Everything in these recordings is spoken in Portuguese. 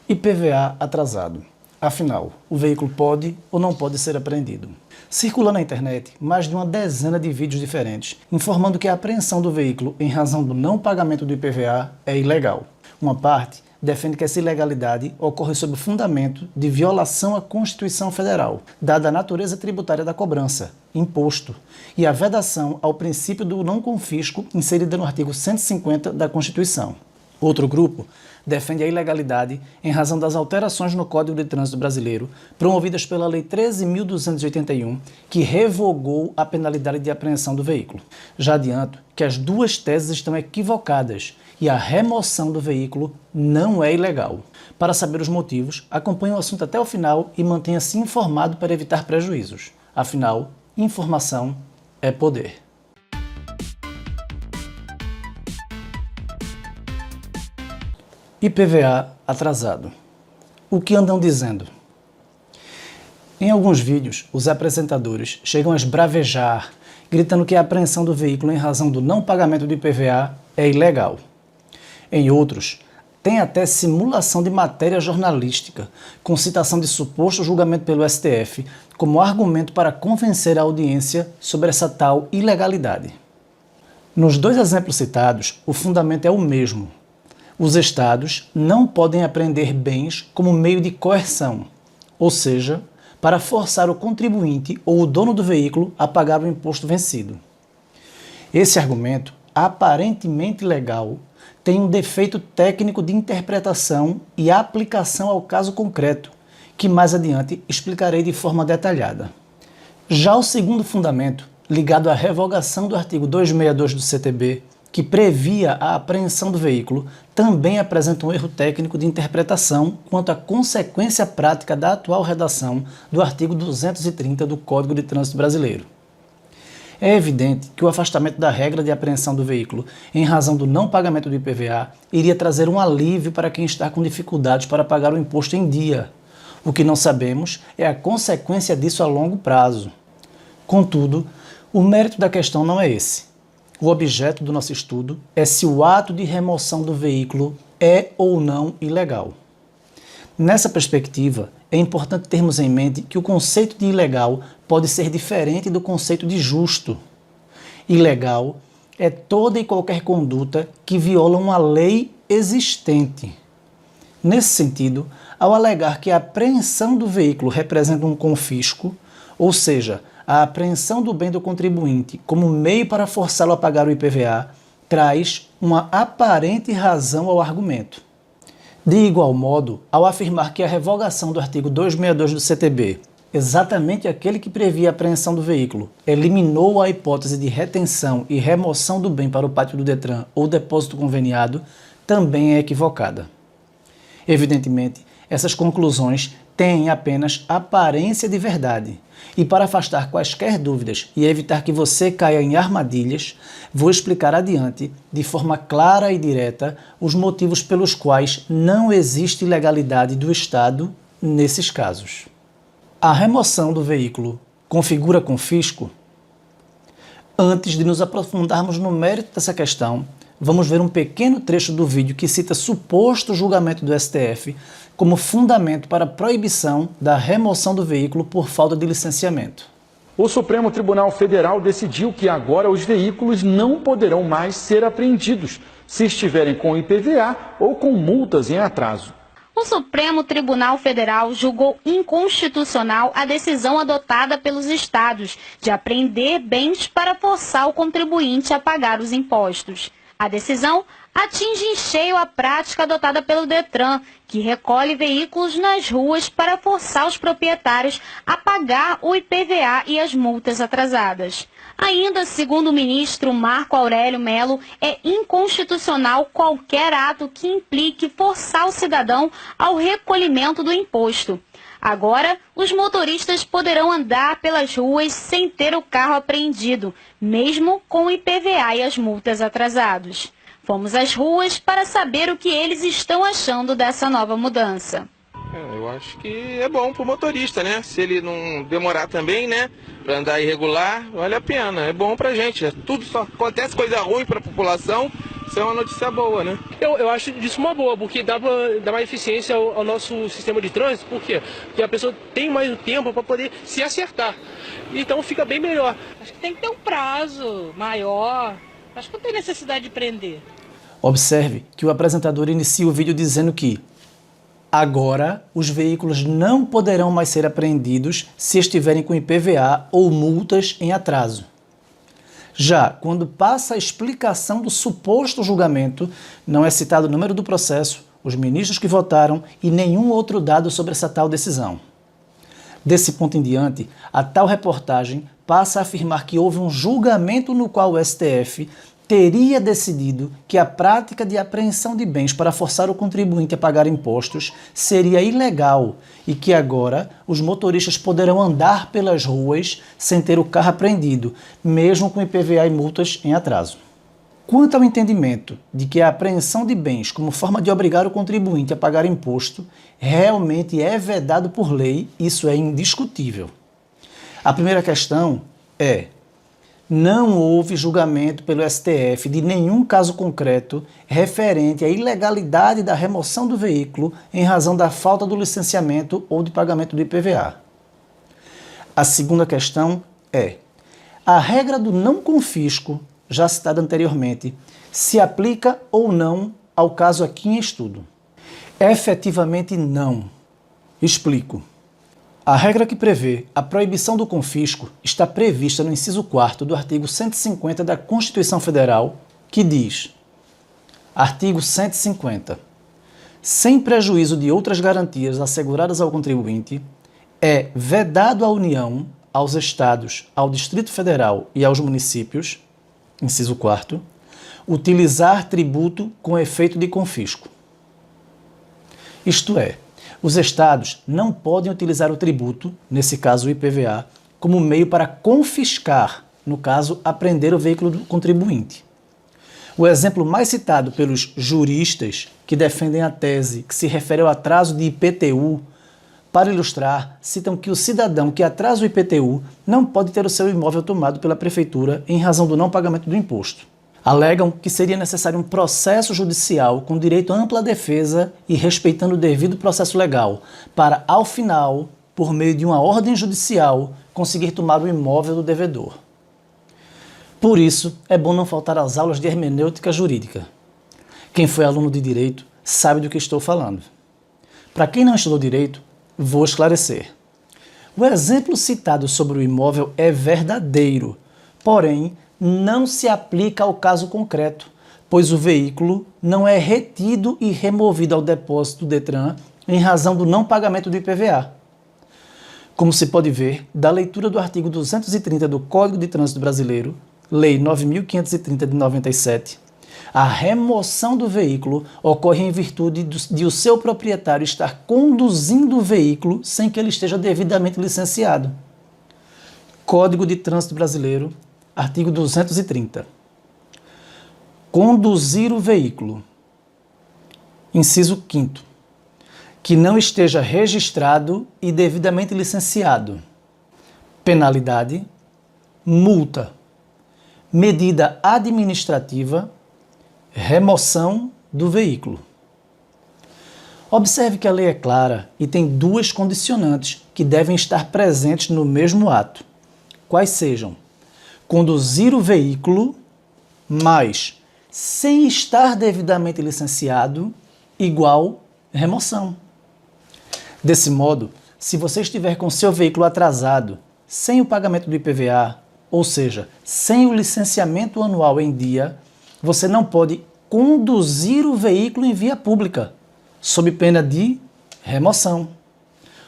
IPVA atrasado. Afinal, o veículo pode ou não pode ser apreendido? Circula na internet mais de uma dezena de vídeos diferentes informando que a apreensão do veículo em razão do não pagamento do IPVA é ilegal. Uma parte defende que essa ilegalidade ocorre sob o fundamento de violação à Constituição Federal, dada a natureza tributária da cobrança, imposto, e a vedação ao princípio do não confisco inserida no artigo 150 da Constituição. Outro grupo defende a ilegalidade em razão das alterações no Código de Trânsito Brasileiro, promovidas pela Lei 13.281, que revogou a penalidade de apreensão do veículo. Já adianto que as duas teses estão equivocadas e a remoção do veículo não é ilegal. Para saber os motivos, acompanhe o assunto até o final e mantenha-se informado para evitar prejuízos. Afinal, informação é poder. IPVA atrasado. O que andam dizendo? Em alguns vídeos, os apresentadores chegam a esbravejar, gritando que a apreensão do veículo em razão do não pagamento do IPVA é ilegal. Em outros, tem até simulação de matéria jornalística, com citação de suposto julgamento pelo STF, como argumento para convencer a audiência sobre essa tal ilegalidade. Nos dois exemplos citados, o fundamento é o mesmo. Os estados não podem apreender bens como meio de coerção, ou seja, para forçar o contribuinte ou o dono do veículo a pagar o imposto vencido. Esse argumento, aparentemente legal, tem um defeito técnico de interpretação e aplicação ao caso concreto, que mais adiante explicarei de forma detalhada. Já o segundo fundamento, ligado à revogação do artigo 262 do CTB, que previa a apreensão do veículo, também apresenta um erro técnico de interpretação quanto à consequência prática da atual redação do artigo 230 do Código de Trânsito Brasileiro. É evidente que o afastamento da regra de apreensão do veículo em razão do não pagamento do IPVA iria trazer um alívio para quem está com dificuldades para pagar o imposto em dia. O que não sabemos é a consequência disso a longo prazo. Contudo, o mérito da questão não é esse. O objeto do nosso estudo é se o ato de remoção do veículo é ou não ilegal. Nessa perspectiva, é importante termos em mente que o conceito de ilegal pode ser diferente do conceito de justo. Ilegal é toda e qualquer conduta que viola uma lei existente. Nesse sentido, ao alegar que a apreensão do veículo representa um confisco, ou seja, a apreensão do bem do contribuinte como meio para forçá-lo a pagar o IPVA, traz uma aparente razão ao argumento. De igual modo, ao afirmar que a revogação do artigo 262 do CTB, exatamente aquele que previa a apreensão do veículo, eliminou a hipótese de retenção e remoção do bem para o pátio do Detran ou depósito conveniado, também é equivocada. Evidentemente, essas conclusões têm apenas aparência de verdade. E para afastar quaisquer dúvidas e evitar que você caia em armadilhas, vou explicar adiante, de forma clara e direta, os motivos pelos quais não existe ilegalidade do Estado nesses casos. A remoção do veículo configura confisco? Antes de nos aprofundarmos no mérito dessa questão, vamos ver um pequeno trecho do vídeo que cita suposto julgamento do STF como fundamento para a proibição da remoção do veículo por falta de licenciamento. O Supremo Tribunal Federal decidiu que agora os veículos não poderão mais ser apreendidos se estiverem com IPVA ou com multas em atraso. O Supremo Tribunal Federal julgou inconstitucional a decisão adotada pelos estados de apreender bens para forçar o contribuinte a pagar os impostos. A decisão atinge em cheio a prática adotada pelo Detran, que recolhe veículos nas ruas para forçar os proprietários a pagar o IPVA e as multas atrasadas. Ainda, segundo o ministro Marco Aurélio Mello, é inconstitucional qualquer ato que implique forçar o cidadão ao recolhimento do imposto. Agora, os motoristas poderão andar pelas ruas sem ter o carro apreendido, mesmo com o IPVA e as multas atrasados. Fomos às ruas para saber o que eles estão achando dessa nova mudança. Eu acho que é bom para o motorista, né? Se ele não demorar também, né? Para andar irregular, vale a pena. É bom para a gente. Tudo só acontece coisa ruim para a população. Isso é uma notícia boa, né? Eu acho isso uma boa, porque dá mais eficiência ao nosso sistema de trânsito. Por quê? Porque a pessoa tem mais tempo para poder se acertar. Então fica bem melhor. Acho que tem que ter um prazo maior. Acho que não tem necessidade de prender. Observe que o apresentador inicia o vídeo dizendo que agora os veículos não poderão mais ser apreendidos se estiverem com IPVA ou multas em atraso. Já quando passa a explicação do suposto julgamento, não é citado o número do processo, os ministros que votaram e nenhum outro dado sobre essa tal decisão. Desse ponto em diante, a tal reportagem passa a afirmar que houve um julgamento no qual o STF teria decidido que a prática de apreensão de bens para forçar o contribuinte a pagar impostos seria ilegal e que agora os motoristas poderão andar pelas ruas sem ter o carro apreendido, mesmo com IPVA e multas em atraso. Quanto ao entendimento de que a apreensão de bens como forma de obrigar o contribuinte a pagar imposto realmente é vedado por lei, isso é indiscutível. A primeira questão é: não houve julgamento pelo STF de nenhum caso concreto referente à ilegalidade da remoção do veículo em razão da falta do licenciamento ou de pagamento do IPVA. A segunda questão é: a regra do não confisco, já citada anteriormente, se aplica ou não ao caso aqui em estudo? Efetivamente não. Explico. A regra que prevê a proibição do confisco está prevista no inciso 4º do artigo 150 da Constituição Federal, que diz: artigo 150. Sem prejuízo de outras garantias asseguradas ao contribuinte, é vedado à União, aos Estados, ao Distrito Federal e aos municípios, inciso 4º, utilizar tributo com efeito de confisco. Isto é, os estados não podem utilizar o tributo, nesse caso o IPVA, como meio para confiscar, no caso, apreender o veículo do contribuinte. O exemplo mais citado pelos juristas que defendem a tese que se refere ao atraso de IPTU, para ilustrar, citam que o cidadão que atrasa o IPTU não pode ter o seu imóvel tomado pela prefeitura em razão do não pagamento do imposto. Alegam que seria necessário um processo judicial com direito à ampla defesa e respeitando o devido processo legal, para, ao final, por meio de uma ordem judicial, conseguir tomar o imóvel do devedor. Por isso, é bom não faltar às aulas de hermenêutica jurídica. Quem foi aluno de direito sabe do que estou falando. Para quem não estudou direito, vou esclarecer. O exemplo citado sobre o imóvel é verdadeiro, porém, não se aplica ao caso concreto, pois o veículo não é retido e removido ao depósito do Detran em razão do não pagamento do IPVA. Como se pode ver da leitura do artigo 230 do Código de Trânsito Brasileiro, Lei 9.530 de 97, a remoção do veículo ocorre em virtude de o seu proprietário estar conduzindo o veículo sem que ele esteja devidamente licenciado. Código de Trânsito Brasileiro, artigo 230. Conduzir o veículo. Inciso 5º. Que não esteja registrado e devidamente licenciado. Penalidade. Multa. Medida administrativa. Remoção do veículo. Observe que a lei é clara e tem duas condicionantes que devem estar presentes no mesmo ato. Quais sejam: conduzir o veículo, mais sem estar devidamente licenciado, igual remoção. Desse modo, se você estiver com seu veículo atrasado, sem o pagamento do IPVA, ou seja, sem o licenciamento anual em dia, você não pode conduzir o veículo em via pública, sob pena de remoção.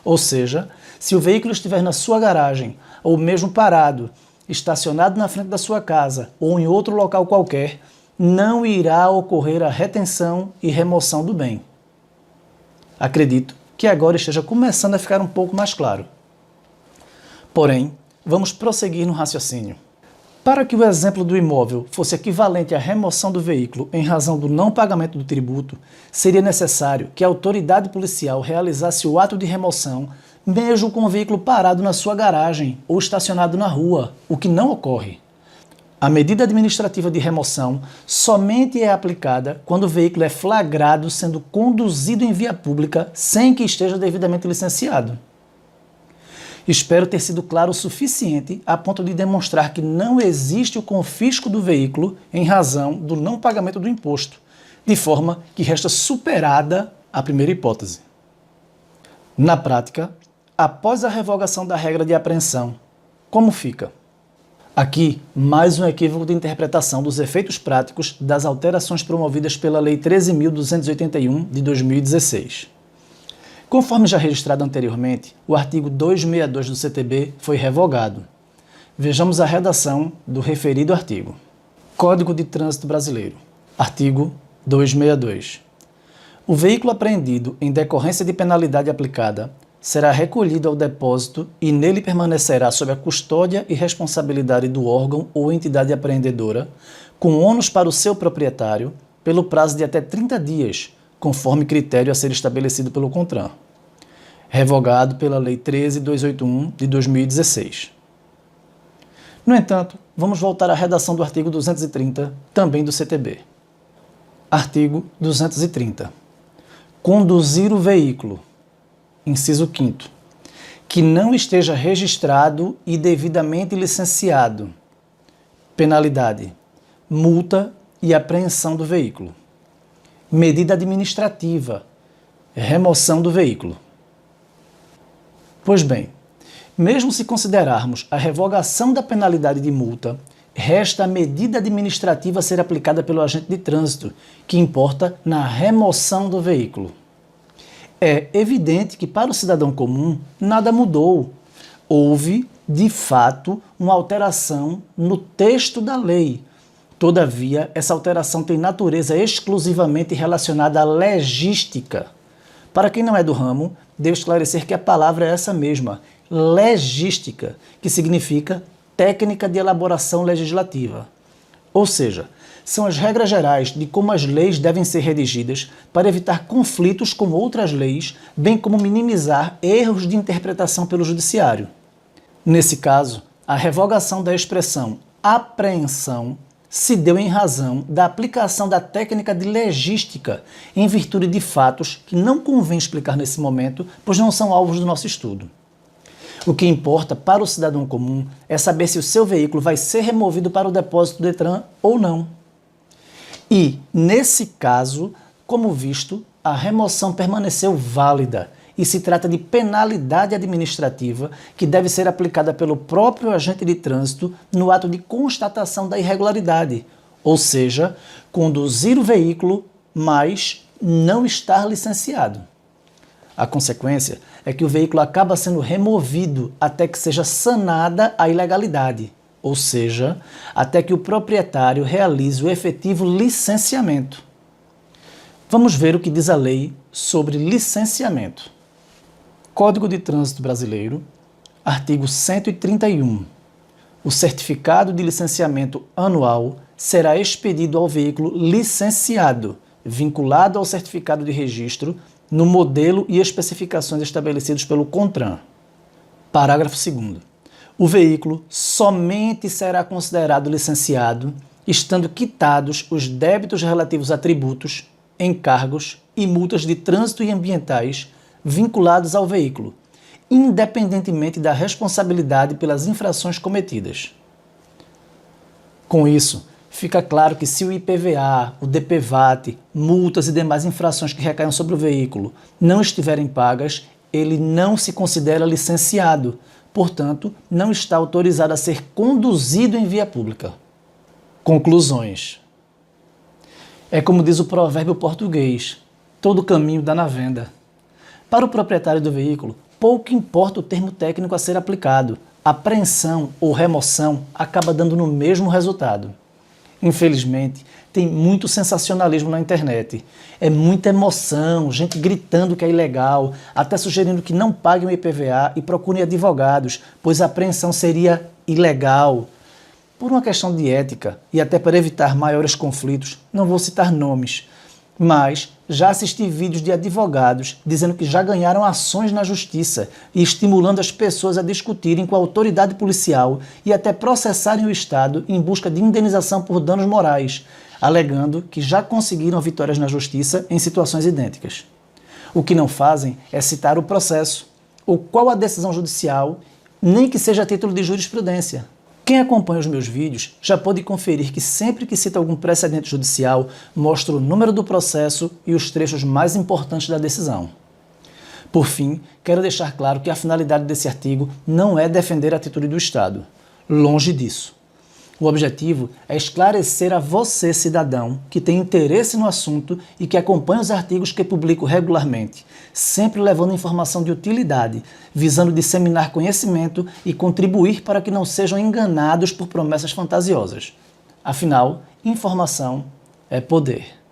Ou seja, se o veículo estiver na sua garagem, ou mesmo parado, estacionado na frente da sua casa ou em outro local qualquer, não irá ocorrer a retenção e remoção do bem. Acredito que agora esteja começando a ficar um pouco mais claro. Porém, vamos prosseguir no raciocínio. Para que o exemplo do imóvel fosse equivalente à remoção do veículo em razão do não pagamento do tributo, seria necessário que a autoridade policial realizasse o ato de remoção mesmo com o veículo parado na sua garagem ou estacionado na rua, o que não ocorre. A medida administrativa de remoção somente é aplicada quando o veículo é flagrado sendo conduzido em via pública sem que esteja devidamente licenciado. Espero ter sido claro o suficiente a ponto de demonstrar que não existe o confisco do veículo em razão do não pagamento do imposto, de forma que resta superada a primeira hipótese. Na prática, após a revogação da regra de apreensão, como fica? Aqui, mais um equívoco de interpretação dos efeitos práticos das alterações promovidas pela Lei 13.281 de 2016. Conforme já registrado anteriormente, o artigo 262 do CTB foi revogado. Vejamos a redação do referido artigo. Código de Trânsito Brasileiro. Artigo 262. O veículo apreendido em decorrência de penalidade aplicada será recolhido ao depósito e nele permanecerá sob a custódia e responsabilidade do órgão ou entidade apreendedora, com ônus para o seu proprietário, pelo prazo de até 30 dias, conforme critério a ser estabelecido pelo CONTRAN. Revogado pela Lei 13.281 de 2016. No entanto, vamos voltar à redação do artigo 230, também do CTB. Artigo 230. Conduzir o veículo, inciso 5º, que não esteja registrado e devidamente licenciado. Penalidade: multa e apreensão do veículo. Medida administrativa: remoção do veículo. Pois bem, mesmo se considerarmos a revogação da penalidade de multa, resta a medida administrativa a ser aplicada pelo agente de trânsito, que importa na remoção do veículo. É evidente que para o cidadão comum nada mudou. Houve, de fato, uma alteração no texto da lei. Todavia, essa alteração tem natureza exclusivamente relacionada à legística. Para quem não é do ramo, devo esclarecer que a palavra é essa mesma, legística, que significa técnica de elaboração legislativa. Ou seja, são as regras gerais de como as leis devem ser redigidas para evitar conflitos com outras leis, bem como minimizar erros de interpretação pelo judiciário. Nesse caso, a revogação da expressão apreensão se deu em razão da aplicação da técnica de legística em virtude de fatos que não convém explicar nesse momento, pois não são alvos do nosso estudo. O que importa para o cidadão comum é saber se o seu veículo vai ser removido para o depósito do Detran ou não. E, nesse caso, como visto, a remoção permaneceu válida e se trata de penalidade administrativa que deve ser aplicada pelo próprio agente de trânsito no ato de constatação da irregularidade, ou seja, conduzir o veículo, mas não estar licenciado. A consequência é que o veículo acaba sendo removido até que seja sanada a ilegalidade, ou seja, até que o proprietário realize o efetivo licenciamento. Vamos ver o que diz a lei sobre licenciamento. Código de Trânsito Brasileiro, artigo 131. O certificado de licenciamento anual será expedido ao veículo licenciado, vinculado ao certificado de registro, no modelo e especificações estabelecidos pelo CONTRAN. Parágrafo 2º. O veículo somente será considerado licenciado estando quitados os débitos relativos a tributos, encargos e multas de trânsito e ambientais vinculados ao veículo, independentemente da responsabilidade pelas infrações cometidas. Com isso, fica claro que se o IPVA, o DPVAT, multas e demais infrações que recaiam sobre o veículo não estiverem pagas, ele não se considera licenciado, portanto, não está autorizado a ser conduzido em via pública. Conclusões. É como diz o provérbio português, todo caminho dá na venda. Para o proprietário do veículo, pouco importa o termo técnico a ser aplicado, apreensão ou remoção acaba dando no mesmo resultado. Infelizmente, tem muito sensacionalismo na internet. É muita emoção, gente gritando que é ilegal, até sugerindo que não paguem o IPVA e procurem advogados, pois a apreensão seria ilegal. Por uma questão de ética e até para evitar maiores conflitos, não vou citar nomes, Mas já assisti vídeos de advogados dizendo que já ganharam ações na justiça e estimulando as pessoas a discutirem com a autoridade policial e até processarem o Estado em busca de indenização por danos morais, alegando que já conseguiram vitórias na justiça em situações idênticas. O que não fazem é citar o processo, ou qual a decisão judicial, nem que seja a título de jurisprudência. Quem acompanha os meus vídeos já pode conferir que sempre que cita algum precedente judicial, mostro o número do processo e os trechos mais importantes da decisão. Por fim, quero deixar claro que a finalidade desse artigo não é defender a atitude do Estado. Longe disso. O objetivo é esclarecer a você, cidadão, que tem interesse no assunto e que acompanha os artigos que publico regularmente, sempre levando informação de utilidade, visando disseminar conhecimento e contribuir para que não sejam enganados por promessas fantasiosas. Afinal, informação é poder.